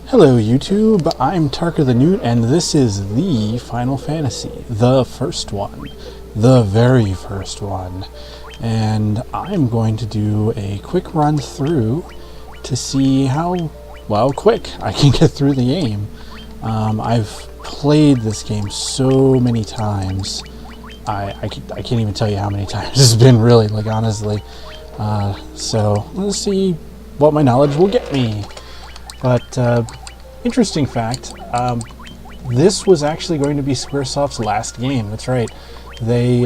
Hello YouTube, I'm Tarker the Newt, and this is the Final Fantasy, the first one, the very first one. And I'm going to do a quick run through to see how, well, quick I can get through the game. I've played this game so many times, I can't even tell you how many times it's been, really, like, honestly. So let's see what my knowledge will get me. But interesting fact, this was actually going to be Squaresoft's last game. That's right. They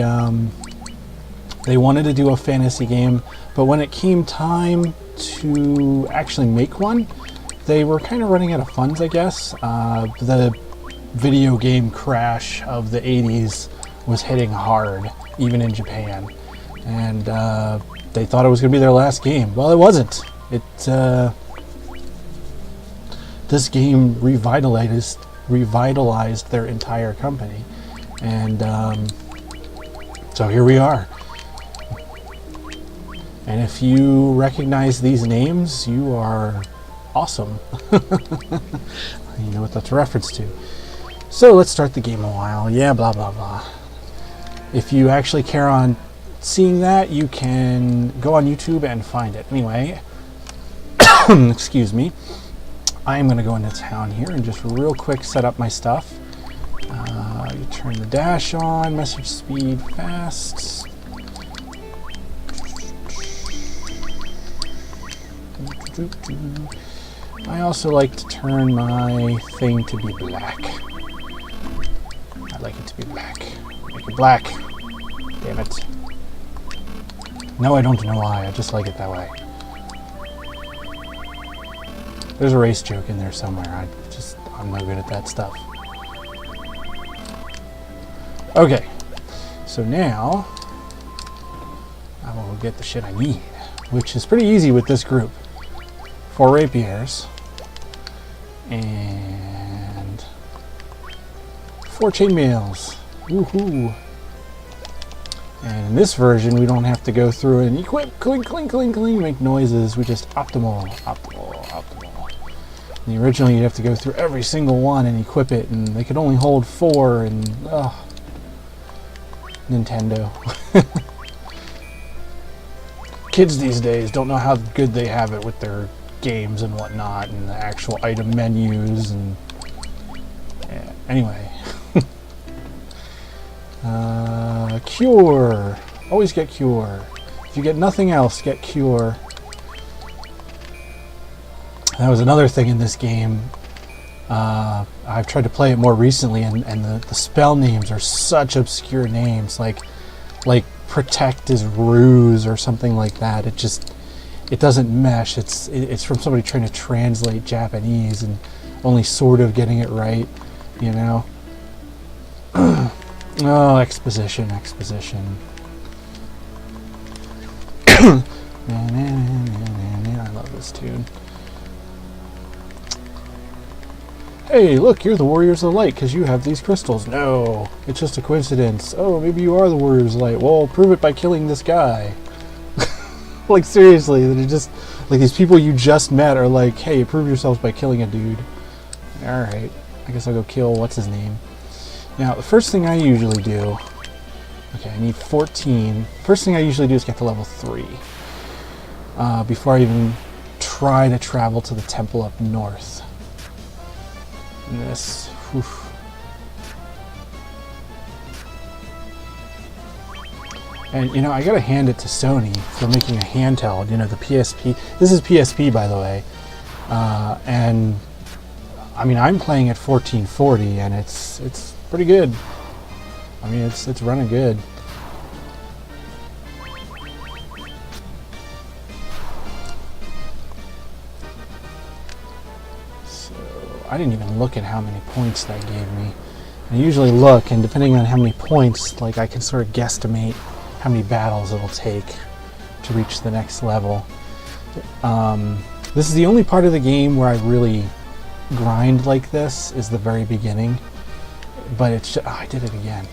wanted to do a fantasy game, but when it came time to actually make one, they were kind of running out of funds, I guess. The video game crash of the 80s was hitting hard, even in Japan. And they thought it was going to be their last game. Well, it wasn't. This game revitalized their entire company, and so here we are. And if you recognize these names, you are awesome. You know what that's a reference to. So let's start the game a while. Yeah, blah blah blah. If you actually care on seeing that, you can go on YouTube and find it. Anyway, excuse me. I'm going to go into town here and just real quick set up my stuff. You turn the dash on, message speed fast. I also like to turn my thing to be black. I like it to be black. Make it black. Damn it. No, I don't know why. I just like it that way. There's a race joke in there somewhere. I'm no good at that stuff. Okay, so now I will get the shit I need, which is pretty easy with this group. 4 rapiers and 4 chainmails. Woohoo! And in this version, we don't have to go through and equip, clink, clink, clink, clink, make noises. We just optimal. And originally, you'd have to go through every single one and equip it, and they could only hold 4, and Nintendo. Kids these days don't know how good they have it with their games and whatnot, and the actual item menus, and yeah. Anyway. Cure. Always get cure. If you get nothing else, get cure. That was another thing in this game. I've tried to play it more recently, and the spell names are such obscure names, like protect is ruse or something like that. It doesn't mesh. It's from somebody trying to translate Japanese and only sort of getting it right, you know. Oh, exposition. I love this tune. Hey, look, you're the Warriors of the Light because you have these crystals. No, it's just a coincidence. Oh, maybe you are the Warriors of the Light. Well, prove it by killing this guy. Like, seriously, that just like these people you just met are like, hey, prove yourselves by killing a dude. Alright, I guess I'll go kill what's his name. Now, the first thing I usually do, okay, I need 14. First thing I usually do is get to level 3 before I even try to travel to the temple up north. And this, whew. And, you know, I gotta hand it to Sony for making a handheld, you know, the PSP. This is PSP, by the way. And, I mean, I'm playing at 1440, and it's pretty good. I mean, it's running good. So, I didn't even look at how many points that gave me. I usually look, and depending on how many points, like, I can sort of guesstimate how many battles it'll take to reach the next level. This is the only part of the game where I really grind like this, is the very beginning. But it's just, I did it again.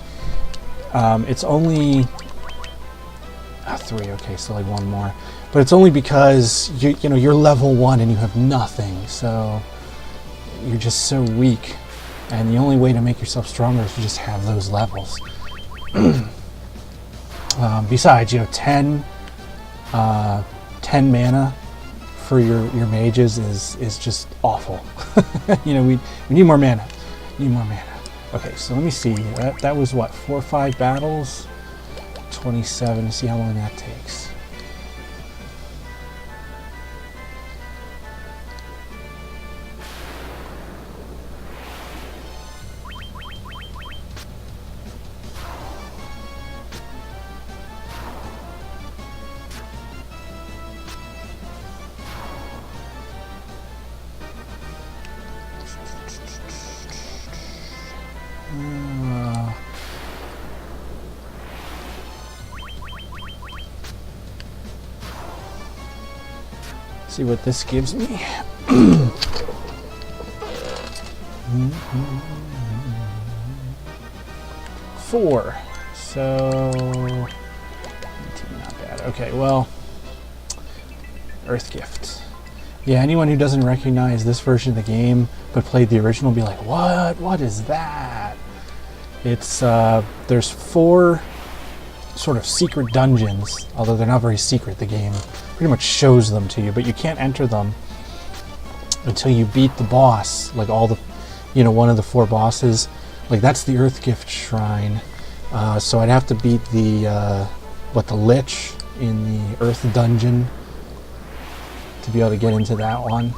It's only 3, okay, so like 1 more. But it's only because you know you're level 1 and you have nothing, so you're just so weak. And the only way to make yourself stronger is to just have those levels. Besides, 10 mana for your mages is just awful. We need more mana. Okay, so let me see. That was what, 4 or 5 battles? 27. See how long that takes. See what this gives me. 4. So 18, not bad. Okay, well, Earth Gift. Yeah, anyone who doesn't recognize this version of the game but played the original will be like, what? What is that? It's there's 4 sort of secret dungeons, although they're not very secret. The game pretty much shows them to you, but you can't enter them until you beat the boss, like all the, one of the 4 bosses. Like that's the Earth Gift Shrine. So I'd have to beat the Lich in the Earth Dungeon to be able to get into that one.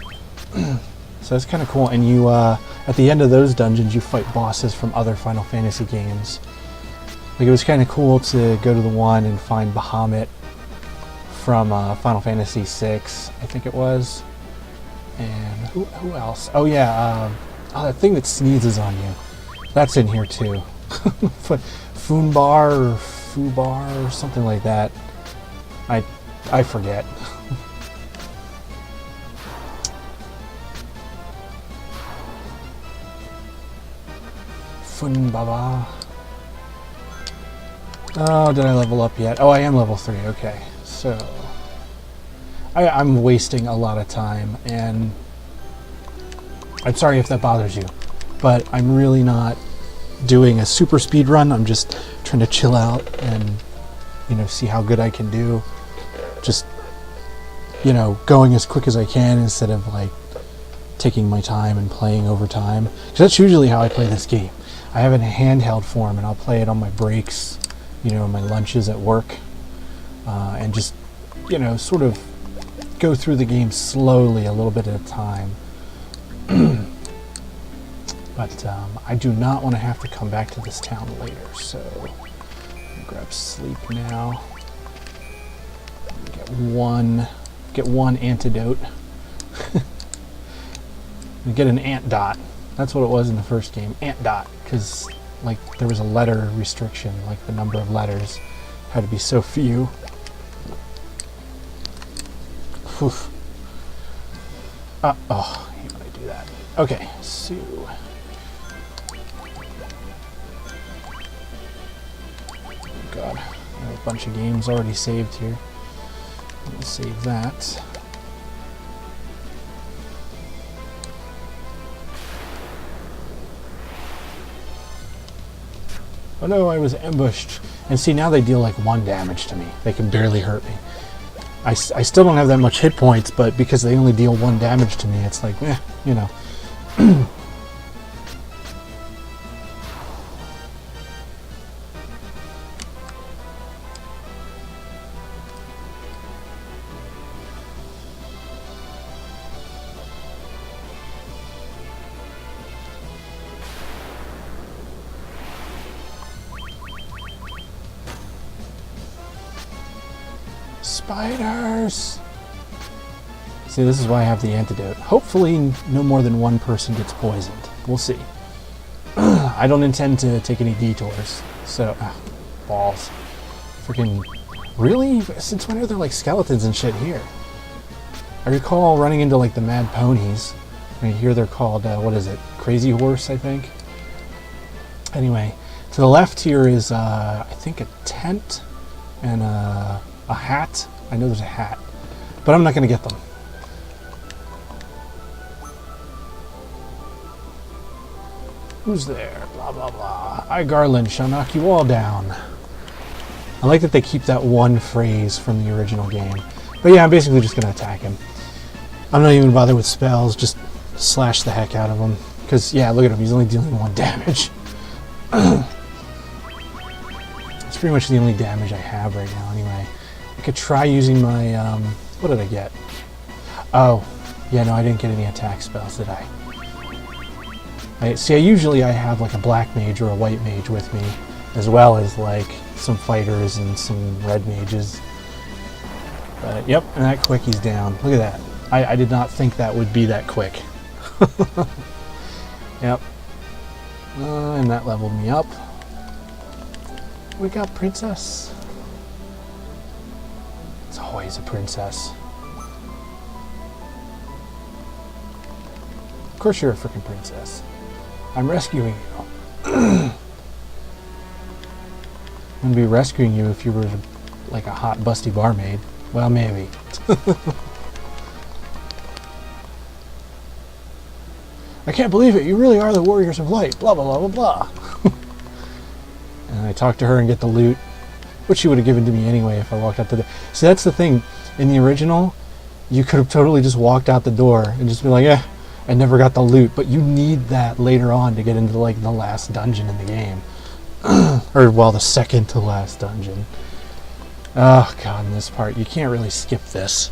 So that's kind of cool. And you, at the end of those dungeons, you fight bosses from other Final Fantasy games. Like it was kind of cool to go to the one and find Bahamut from Final Fantasy VI, I think it was. And who else? Oh yeah, that thing that sneezes on you. That's in here too. Foonbar or Fubar or something like that. I forget. Funbaba. Oh, did I level up yet? Oh, I am level 3. Okay, so I'm wasting a lot of time, and I'm sorry if that bothers you, but I'm really not doing a super speed run. I'm just trying to chill out and see how good I can do. Just going as quick as I can instead of like taking my time and playing over time, because that's usually how I play this game. I have it in handheld form, and I'll play it on my breaks, my lunches at work, and just sort of go through the game slowly, a little bit at a time. But I do not want to have to come back to this town later, so I'll grab sleep now. Get one antidote. And get an ant dot. That's what it was in the first game, ant dot, because like there was a letter restriction, like the number of letters had to be so few. Oof. Oh, I hate when I do that. Okay, so oh god, I have a bunch of games already saved here. Let me save that. Oh no, I was ambushed. And see, now they deal like 1 damage to me. They can barely hurt me. I still don't have that much hit points, but because they only deal 1 damage to me, it's like, Spiders! See, this is why I have the antidote. Hopefully no more than 1 person gets poisoned. We'll see. I don't intend to take any detours. So, balls. Freaking, really? Since when are there like skeletons and shit here? I recall running into like the Mad Ponies. And here they're called, what is it? Crazy Horse, I think? Anyway, to the left here is, I think a tent and a hat. I know there's a hat, but I'm not going to get them. Who's there? Blah, blah, blah. I, Garland, shall knock you all down. I like that they keep that one phrase from the original game. But yeah, I'm basically just going to attack him. I'm not even bothered with spells, just slash the heck out of him. Because, yeah, look at him, he's only dealing 1 damage. It's pretty much the only damage I have right now, anyway. I could try using my, what did I get? Oh, yeah, no, I didn't get any attack spells, did I? Usually I have like a black mage or a white mage with me, as well as like some fighters and some red mages. But, yep, and that quick he's down. Look at that. I did not think that would be that quick. Yep. And that leveled me up. Wake up, princess. It's always a princess. Of course you're a freaking princess. I'm rescuing you. I wouldn't be rescuing you if you were like a hot, busty barmaid. Well, maybe. I can't believe it. You really are the warriors of light. Blah, blah, blah, blah, blah. And I talk to her and get the loot, which she would have given to me anyway if I walked out the door. See, that's the thing. In the original, you could have totally just walked out the door and just been like, eh, I never got the loot. But you need that later on to get into like the last dungeon in the game. Or, well, the second to last dungeon. Oh, God, in this part, you can't really skip this.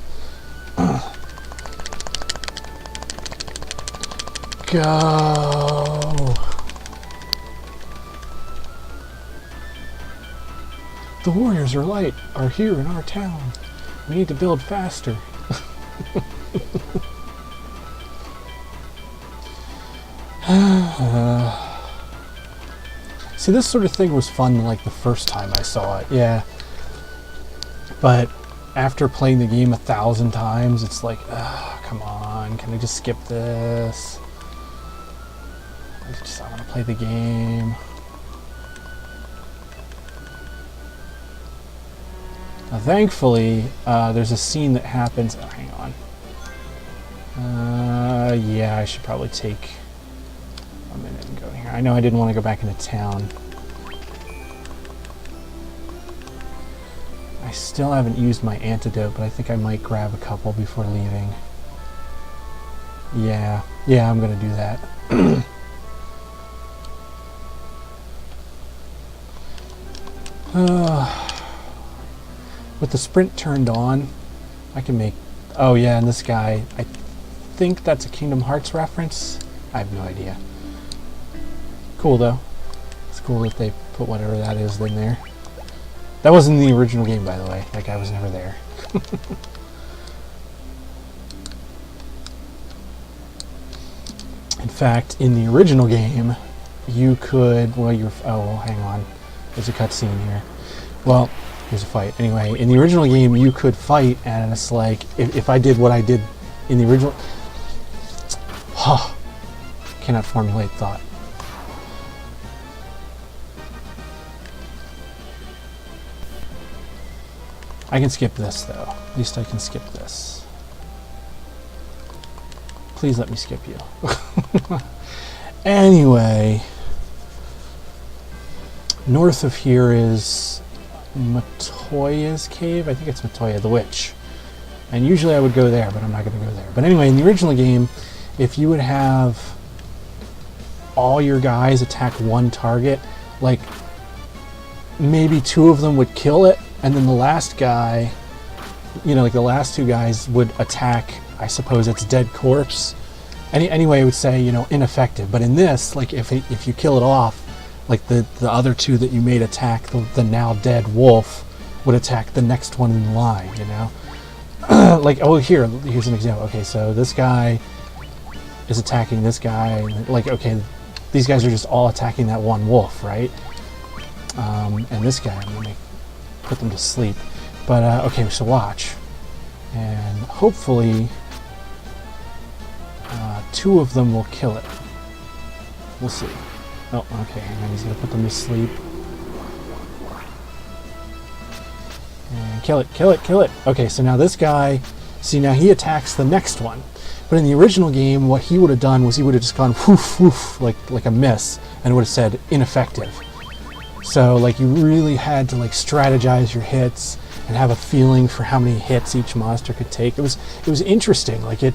Go! The warriors are light are here in our town. We need to build faster. See, this sort of thing was fun like the first time I saw it, yeah. But after playing the game 1,000 times, it's like, come on, can I just skip this? I want to play the game. Now, thankfully, there's a scene that happens. Oh, hang on. Yeah, I should probably take a minute and go here. I know I didn't want to go back into town. I still haven't used my antidote, but I think I might grab a couple before leaving. Yeah, I'm gonna do that. With the sprint turned on, I can make... Oh yeah, and this guy, I think that's a Kingdom Hearts reference. I have no idea. Cool though. It's cool that they put whatever that is in there. That wasn't in the original game, by the way. That guy was never there. In fact, in the original game, you could... Well, hang on. There's a cutscene here. Well, here's a fight. Anyway, in the original game, you could fight, and it's like, if I did what I did in the original... Cannot formulate thought. I can skip this, though. At least I can skip this. Please let me skip you. Anyway, north of here is Matoya's cave. I think it's Matoya the witch. And usually I would go there, but I'm not going to go there. But anyway, in the original game, if you would have all your guys attack one target, like maybe 2 of them would kill it, and then the last guy, you know, like the last 2 guys would attack, I suppose, its dead corpse. Anyway, it would say, you know, ineffective. But in this, like if you kill it off, like the other 2 that you made attack the now dead wolf would attack the next one in line, you know? Like, oh, here's an example. Okay, so this guy is attacking this guy. Like, okay, these guys are just all attacking that one wolf, right? And this guy, I'm going to put them to sleep. But, okay, so watch. And hopefully 2 of them will kill it. We'll see. Oh, okay, and he's going to put them to sleep. And kill it, kill it, kill it. Okay, so now this guy, see, now he attacks the next one. But in the original game, what he would have done was he would have just gone woof woof like a miss, and it would have said ineffective. So like you really had to like strategize your hits and have a feeling for how many hits each monster could take. It was interesting. Like it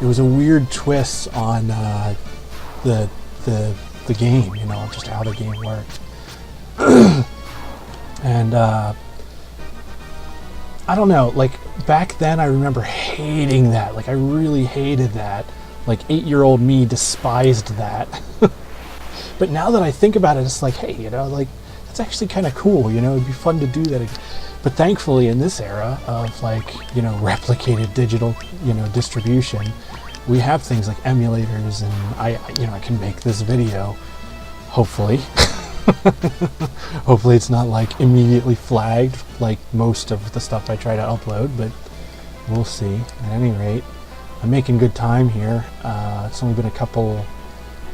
was a weird twist on the game, you know, just how the game worked. And I don't know, like back then I remember hating that. Like I really hated that. Like 8-year-old me despised that. But now that I think about it, it's like, hey, you know, like it's actually kind of cool, you know, it'd be fun to do that. But thankfully in this era of like, you know, replicated digital, you know, distribution, we have things like emulators, and I can make this video, hopefully. Hopefully it's not like immediately flagged like most of the stuff I try to upload, but we'll see. At any rate, I'm making good time here. It's only been a couple...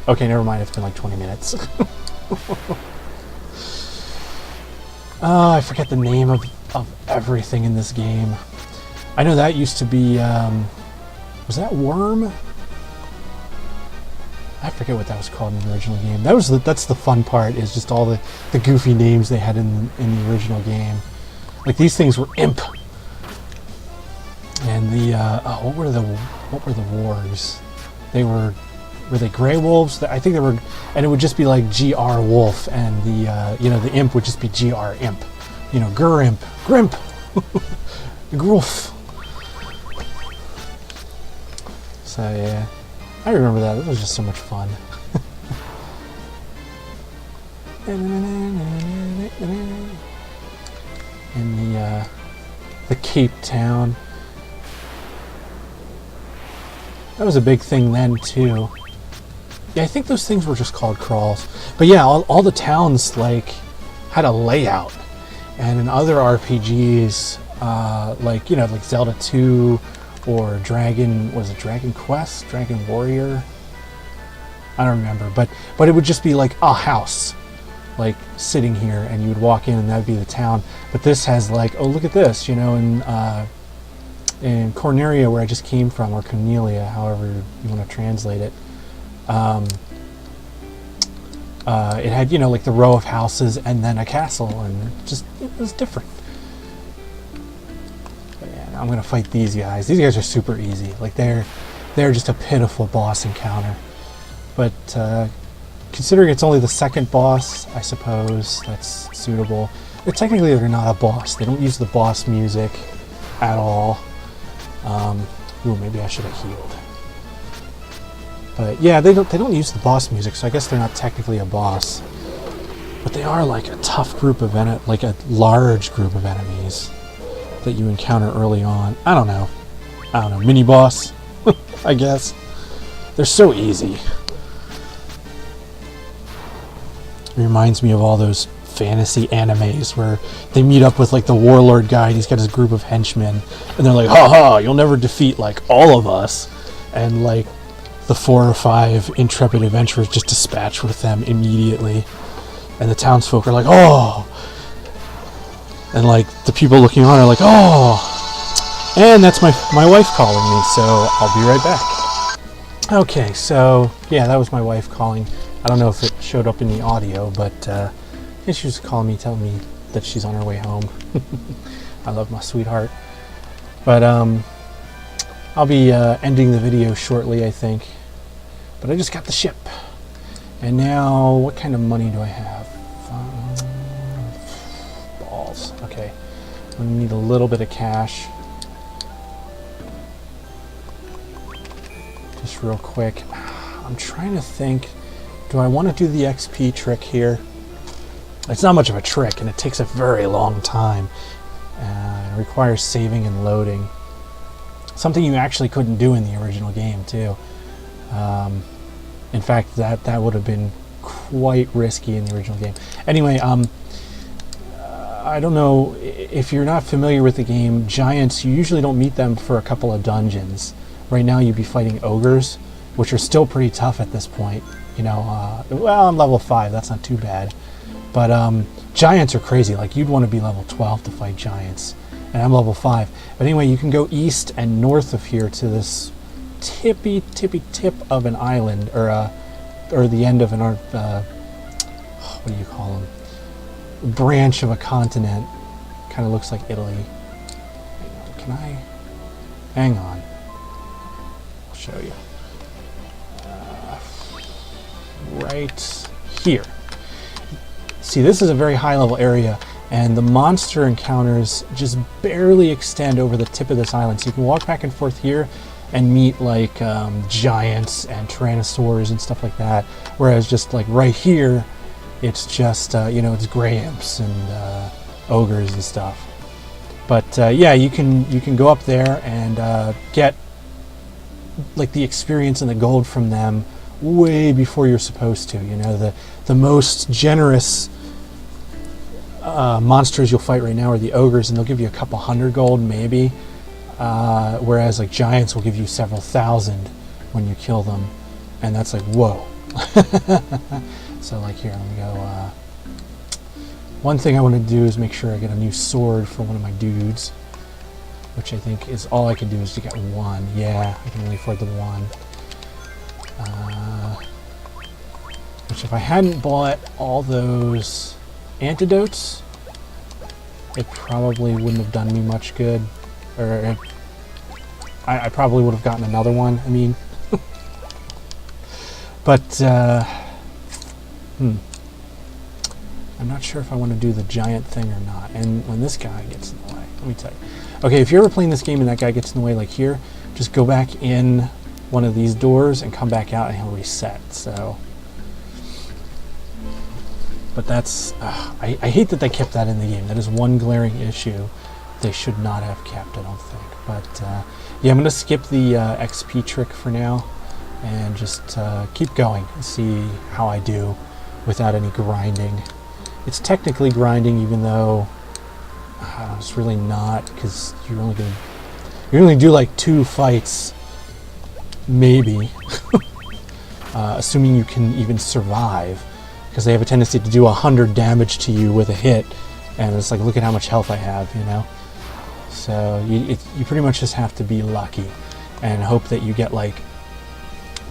Okay, never mind, it's been like 20 minutes. I forget the name of everything in this game. I know that used to be... was that Worm? I forget what that was called in the original game. That's the fun part, is just all the goofy names they had in the original game. Like these things were Imp. And the what were the wargs? Were they Grey Wolves? I think they were, and it would just be like GR Wolf, and the you know, the Imp would just be GR Imp. You know, Gur Imp, Grimp, Groof. So yeah. I remember that. It was just so much fun. In the Cape Town. That was a big thing then too. Yeah, I think those things were just called crawls. But yeah, all the towns like had a layout. And in other RPGs, like, you know, like Zelda 2 or Dragon Quest? Dragon Warrior? I don't remember, but it would just be like a house, like sitting here, and you would walk in and that'd be the town. But this has like, oh, look at this, you know, in Cornelia, where I just came from, or Cornelia, however you want to translate it, it had, you know, like the row of houses and then a castle, and it was different. I'm gonna fight these guys. These guys are super easy. Like they're just a pitiful boss encounter. But considering it's only the second boss, I suppose that's suitable. But technically, they're not a boss. They don't use the boss music at all. Ooh, maybe I should have healed. But yeah, they don't use the boss music, so I guess they're not technically a boss. But they are like a tough group of like a large group of enemies that you encounter early on. I don't know, mini boss, I guess. They're so easy. It reminds me of all those fantasy animes where they meet up with like the warlord guy, and he's got his group of henchmen, and they're like, ha ha, you'll never defeat like all of us. And like the 4 or 5 intrepid adventurers just dispatch with them immediately. And the townsfolk are like, oh. And like the people looking on are like, oh. And that's my wife calling me, so I'll be right back. Okay, so yeah, that was my wife calling. I don't know if it showed up in the audio, but yeah, she was calling me, telling me that she's on her way home. I love my sweetheart. But I'll be ending the video shortly, I think. But I just got the ship. And now, what kind of money do I have? Balls. Okay. I'm going to need a little bit of cash. Just real quick. I'm trying to think, do I want to do the XP trick here? It's not much of a trick, and it takes a very long time. It requires saving and loading. Something you actually couldn't do in the original game, too. In fact, that would have been quite risky in the original game. Anyway, I don't know, if you're not familiar with the game, giants, you usually don't meet them for a couple of dungeons. Right now you'd be fighting ogres, which are still pretty tough at this point. You know, well, I'm level 5, that's not too bad. But giants are crazy. Like, you'd want to be level 12 to fight giants. And I'm level 5. But anyway, you can go east and north of here to this tippy tip of an island, or the end of an what do you call them? Branch of a continent. Kind of looks like Italy. Can I? Hang on. I'll show you. Right here. See, this is a very high level area, and the monster encounters just barely extend over the tip of this island. So you can walk back and forth here and meet like giants and tyrannosaurs and stuff like that. Whereas just like right here, it's just it's gray imps and ogres and stuff. But yeah, you can go up there and get like the experience and the gold from them way before you're supposed to. You know, the most generous monsters you'll fight right now are the ogres, and they'll give you a couple hundred gold maybe, whereas like giants will give you several thousand when you kill them, and that's like whoa. So like here, let me go. One thing I want to do is make sure I get a new sword for one of my dudes, which I think is all I can do is to get one. Yeah, I can only afford the one. Which if I hadn't bought all those antidotes, it probably wouldn't have done me much good. Or I probably would have gotten another one, I mean. But, I'm not sure if I want to do the giant thing or not. And when this guy gets in the way, let me tell you. Okay, if you're ever playing this game and that guy gets in the way like here, just go back in one of these doors and come back out and he'll reset, so. But that's, I hate that they kept that in the game. That is one glaring issue they should not have kept, I don't think. But yeah, I'm going to skip the XP trick for now and just keep going and see how I do without any grinding. It's technically grinding, even though it's really not, because you're only going to do like 2 fights, maybe, assuming you can even survive. Because they have a tendency to do 100 damage to you with a hit, and it's like, look at how much health I have, you know? So you pretty much just have to be lucky and hope that you get like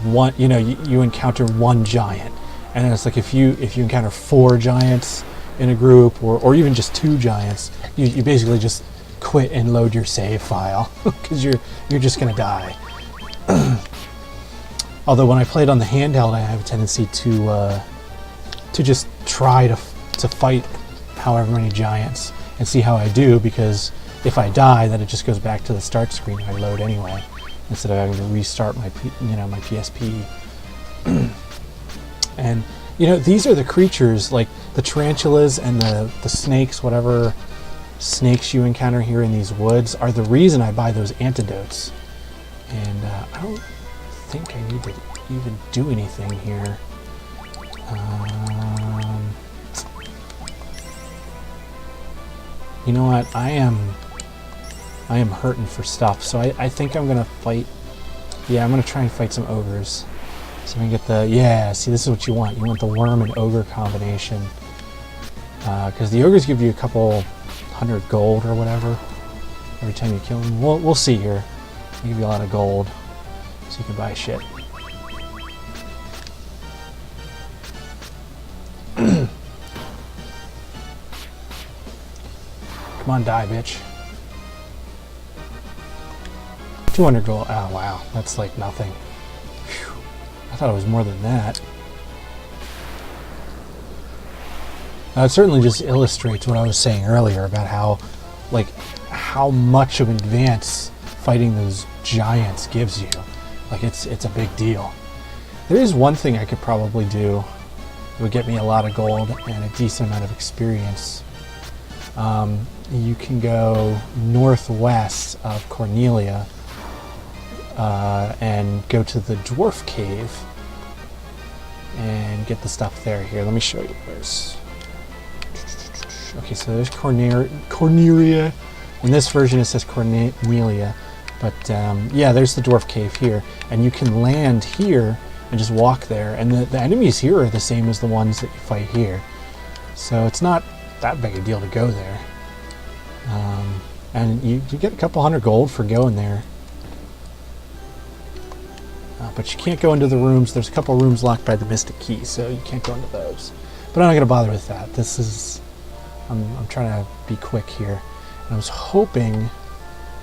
one, you encounter one giant, and then it's like if you encounter 4 giants in a group, or even just 2 giants, you basically just quit and load your save file, because you're just gonna die. Although when I played on the handheld, I have a tendency to just try to fight however many giants and see how I do, because if I die, then it just goes back to the start screen I load anyway, instead of having to restart my my PSP. And these are the creatures, like the tarantulas and the snakes, whatever snakes you encounter here in these woods, are the reason I buy those antidotes. And I don't think I need to even do anything here. You know what? I am hurting for stuff, so I think I'm gonna fight. Yeah, I'm gonna try and fight some ogres. So we can get the see, this is what you want. You want the worm and ogre combination, because the ogres give you a couple hundred gold or whatever every time you kill them. We'll see here. They give you a lot of gold, so you can buy shit. Come on, die, bitch. 200 gold. Oh, wow. That's like nothing. Whew. I thought it was more than that. It certainly just illustrates what I was saying earlier about how much of an advance fighting those giants gives you. Like, it's a big deal. There is one thing I could probably do. It would get me a lot of gold and a decent amount of experience. You can go northwest of Cornelia and go to the dwarf cave and get the stuff there. Here, let me show you. Okay, so there's Cornelia. In this version it says Cornelia, but yeah, there's the dwarf cave here, and you can land here and just walk there, and the enemies here are the same as the ones that you fight here, so it's not that big a deal to go there. And you get a couple hundred gold for going there. But you can't go into the rooms. There's a couple rooms locked by the Mystic Key, so you can't go into those. But I'm not going to bother with that. This is... I'm trying to be quick here. And I was hoping...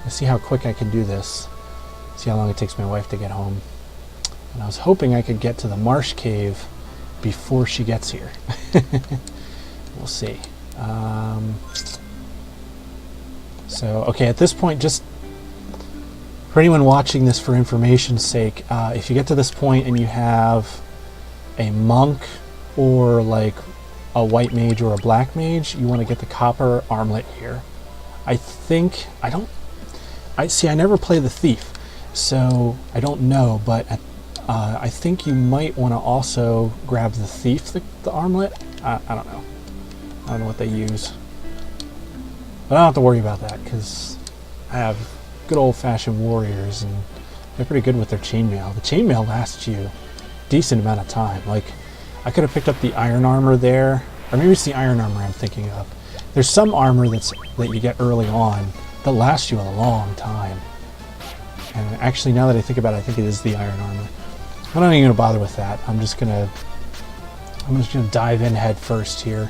Let's see how quick I can do this. See how long it takes my wife to get home. And I was hoping I could get to the marsh cave before she gets here. We'll see. So, okay, at this point, just for anyone watching this for information's sake, if you get to this point and you have a monk or like a white mage or a black mage, you want to get the copper armlet here. I never play the thief, so I don't know, but I think you might want to also grab the thief, the armlet. I don't know. I don't know what they use. But I don't have to worry about that, because I have good old-fashioned warriors, and they're pretty good with their chainmail. The chainmail lasts you a decent amount of time. Like, I could have picked up the iron armor there, or maybe it's the iron armor I'm thinking of. There's some armor that you get early on that lasts you a long time. And actually, now that I think about it, I think it is the iron armor. I'm not even going to bother with that. I'm just going to dive in head first here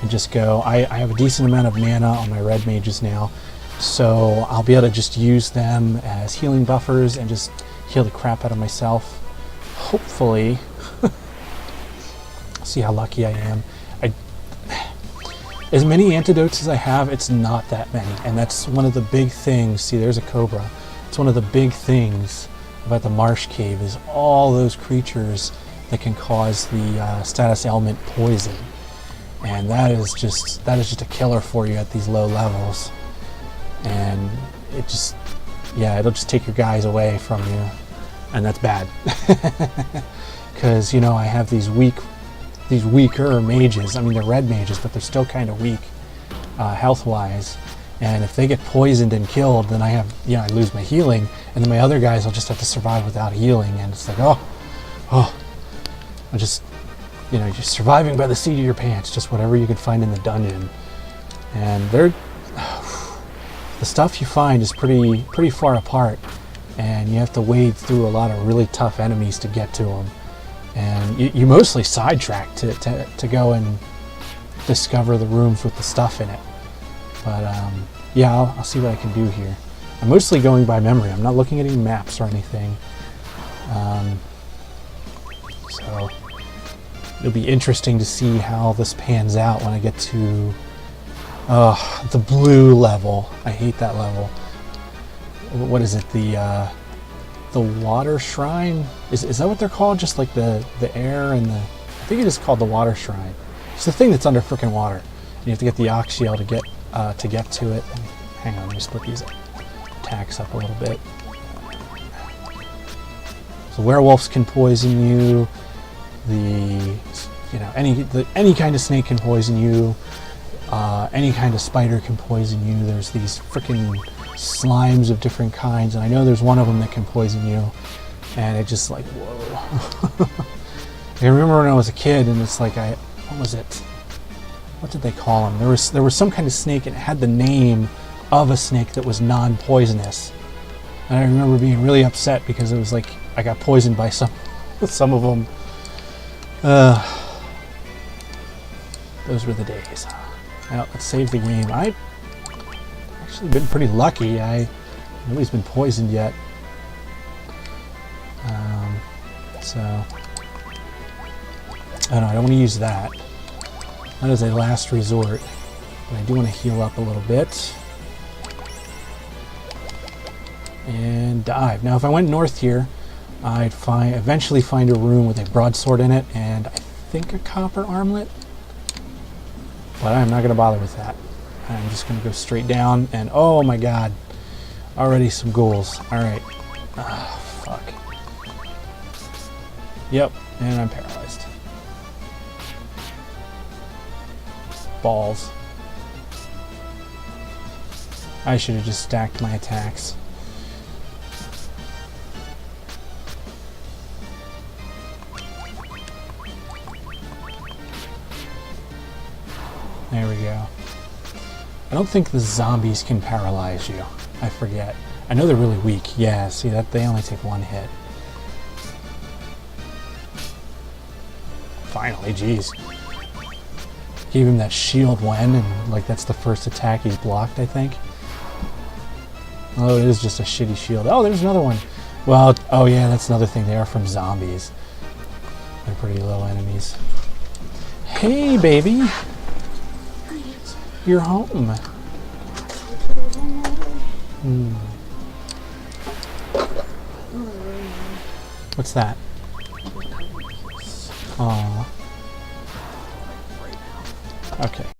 and just go. I have a decent amount of mana on my red mages now, so I'll be able to just use them as healing buffers and just heal the crap out of myself. Hopefully. See how lucky I am. As many antidotes as I have, it's not that many, and that's one of the big things. See, there's a cobra. It's one of the big things about the marsh cave is all those creatures that can cause the status ailment poison, and that is just a killer for you at these low levels. And it just, yeah, it'll just take your guys away from you, and that's bad. Because, you know, I have these weaker mages. I mean, they're red mages, but they're still kind of weak health-wise. And if they get poisoned and killed, then I lose my healing, and then my other guys will just have to survive without healing. And it's like, I'm just, you know, just surviving by the seat of your pants, just whatever you can find in the dungeon. And the stuff you find is pretty far apart, and you have to wade through a lot of really tough enemies to get to them. And you mostly sidetrack to go and discover the rooms with the stuff in it. But yeah, I'll see what I can do here. I'm mostly going by memory. I'm not looking at any maps or anything. So it'll be interesting to see how this pans out when I get to the blue level. I hate that level. What is it? The water shrine? Is that what they're called? just like the air and the... I think it is called the water shrine. It's the thing that's under frickin' water. And you have to get the oxyel to get to it. Hang on, let me split these attacks up a little bit. So werewolves can poison you. Any kind of snake can poison you. Any kind of spider can poison you. There's these frickin' slimes of different kinds, and I know there's one of them that can poison you, and it just like, whoa. I remember when I was a kid, and it's like, what was it? What did they call them? There was some kind of snake, and it had the name of a snake that was non-poisonous, and I remember being really upset because it was like I got poisoned by some of them. Those were the days. Now, let's save the game. I've actually been pretty lucky. Nobody's been poisoned yet. So, I don't want to use that. That is a last resort. But I do want to heal up a little bit. And dive. Now, if I went north here, I'd eventually find a room with a broadsword in it, and I think a copper armlet. But I'm not going to bother with that. I'm just going to go straight down, and oh my god, already some ghouls. Alright. Fuck. Yep, and I'm paralyzed. Balls. I should have just stacked my attacks. There we go. I don't think the zombies can paralyze you. I forget. I know they're really weak. Yeah, see that they only take one hit. finally, jeez. Gave him that shield when, and like that's the first attack he's blocked, I think. Oh, it is just a shitty shield. Oh, there's another one. Well, oh yeah, that's another thing. They are from zombies. They're pretty low enemies. Hey, baby. You're home. What's that? Aww. Okay.